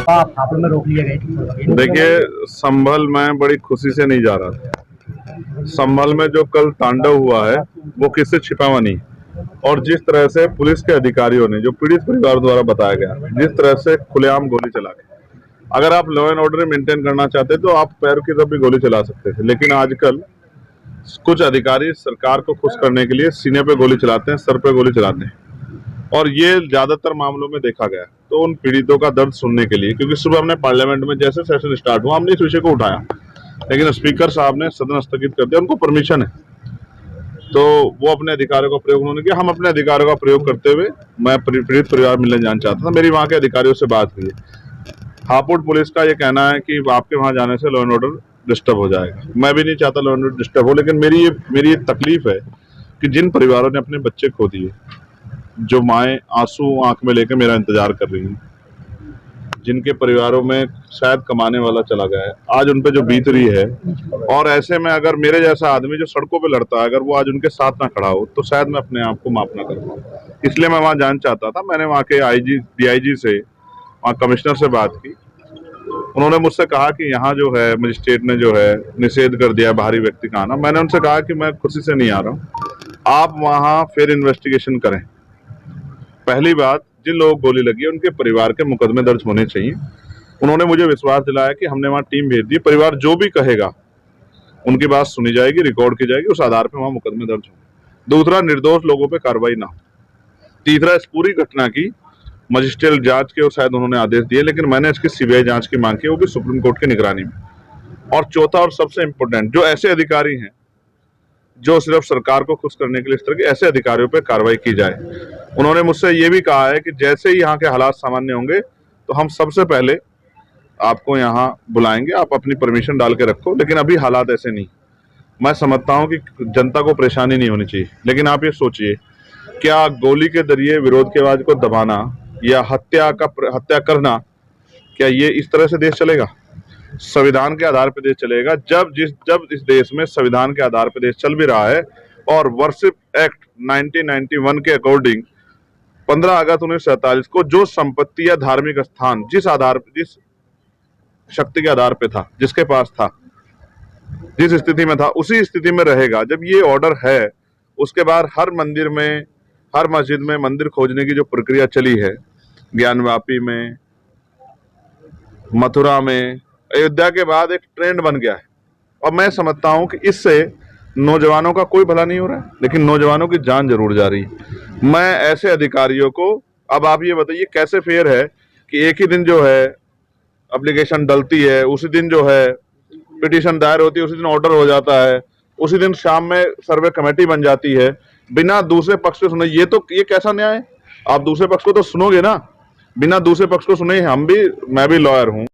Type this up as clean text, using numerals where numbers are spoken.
हापुड़ में रोक लिए गए। देखिए, संभल में बड़ी खुशी से नहीं जा रहा था। संभल में जो कल तांडव हुआ है वो किससे छिपा हुआ नहीं। और जिस तरह से पुलिस के अधिकारियों ने, जो पीड़ित परिवार द्वारा बताया गया, जिस तरह से खुलेआम गोली चला के, अगर आप लॉ एंड ऑर्डर मेंटेन करना चाहते तो आप पैर की तरफ भी गोली चला सकते थे। लेकिन आजकल कुछ अधिकारी सरकार को खुश करने के लिए सीने पे गोली चलाते हैं, सर पे गोली चलाते हैं, और ये ज्यादातर मामलों में देखा गया। तो उन पीड़ितों का दर्द सुनने के लिए, क्योंकि सुबह हमने पार्लियामेंट में जैसे सेशन स्टार्ट हुआ हमने इस विषय को उठाया, लेकिन स्पीकर साहब ने सदन स्थगित कर दिया। उनको परमिशन है तो वो अपने अधिकारों का प्रयोग उन्होंने किया। हम अपने अधिकारों का प्रयोग करते हुए, मैं पीड़ित परिवार मिलने जाना चाहता था। मेरी वहाँ के अधिकारियों से बात हुई है। हापुड़ पुलिस का ये कहना है कि आपके वहाँ जाने से लॉ एंड ऑर्डर डिस्टर्ब हो जाएगा। मैं भी नहीं चाहता लॉ एंड ऑर्डर डिस्टर्ब हो, लेकिन मेरी ये तकलीफ है कि जिन परिवारों ने अपने बच्चे खो दिए, जो माएँ आंसू आंख में लेकर मेरा इंतजार कर रही हैं, जिनके परिवारों में शायद कमाने वाला चला गया है, आज उन पे जो बीत रही है, और ऐसे में अगर मेरे जैसा आदमी जो सड़कों पे लड़ता है, अगर वो आज उनके साथ ना खड़ा हो तो शायद मैं अपने आप को माफ ना कर पाऊँ। इसलिए मैं वहाँ जाना चाहता था। मैंने वहाँ के DIG से, वहाँ कमिश्नर से बात की। उन्होंने मुझसे कहा कि यहाँ जो है मजिस्ट्रेट ने जो है निषेध कर दिया बाहरी व्यक्ति का आना। मैंने उनसे कहा कि मैं खुशी से नहीं आ रहा हूँ, आप वहाँ फिर इन्वेस्टिगेशन करें। पहली बात, जिन लोगों को गोली लगी है उनके परिवार के मुकदमे दर्ज होने चाहिए। उन्होंने मुझे विश्वास दिलाया कि हमने वहाँ टीम भेज दी, परिवार जो भी कहेगा उनकी बात सुनी जाएगी, रिकॉर्ड की जाएगी, उस आधार पर वहाँ मुकदमे दर्ज होंगे। दूसरा, निर्दोष लोगों पे कार्रवाई ना हो। तीसरा, इस पूरी घटना की मजिस्ट्रियल जांच के और शायद उन्होंने आदेश दिए, लेकिन मैंने इसकी CBI जांच की मांग की, वो भी सुप्रीम कोर्ट की निगरानी में। और चौथा और सबसे इम्पोर्टेंट, जो ऐसे अधिकारी हैं जो सिर्फ सरकार को खुश करने के लिए, इस तरह के ऐसे अधिकारियों पर कार्रवाई की जाए। उन्होंने मुझसे ये भी कहा है कि जैसे ही यहाँ के हालात सामान्य होंगे तो हम सबसे पहले आपको यहाँ बुलाएंगे, आप अपनी परमिशन डाल के रखो। लेकिन अभी हालात ऐसे नहीं। मैं समझता हूँ कि जनता को परेशानी नहीं होनी चाहिए, लेकिन आप ये सोचिए, क्या गोली के जरिए विरोध की आवाज को दबाना या हत्या करना, क्या ये इस तरह से देश चलेगा? संविधान के आधार पर देश चलेगा। जब इस देश में संविधान के आधार पर देश चल भी रहा है और वर्शिप एक्ट 1991 के अकॉर्डिंग 15 अगस्त 1947 को जो संपत्ति या धार्मिक स्थान जिस शक्ति के आधार पे था, जिसके पास था, जिस स्थिति में था, उसी स्थिति में रहेगा। जब ये ऑर्डर है, उसके बाद हर मंदिर में, हर मस्जिद में मंदिर खोजने की जो प्रक्रिया चली है, ज्ञानवापी में, मथुरा में, अयोध्या के बाद एक ट्रेंड बन गया है। और मैं समझता हूं कि इससे नौजवानों का कोई भला नहीं हो रहा है, लेकिन नौजवानों की जान जरूर जा रही है। मैं ऐसे अधिकारियों को, अब आप ये बताइए कैसे फेयर है कि एक ही दिन जो है एप्लीकेशन डलती है, उसी दिन जो है पिटीशन दायर होती है, उसी दिन ऑर्डर हो जाता है, उसी दिन शाम में सर्वे कमेटी बन जाती है, बिना दूसरे पक्ष को सुने। ये कैसा न्याय है? आप दूसरे पक्ष को तो सुनोगे ना, बिना दूसरे पक्ष को सुने। मैं भी लॉयर हूँ।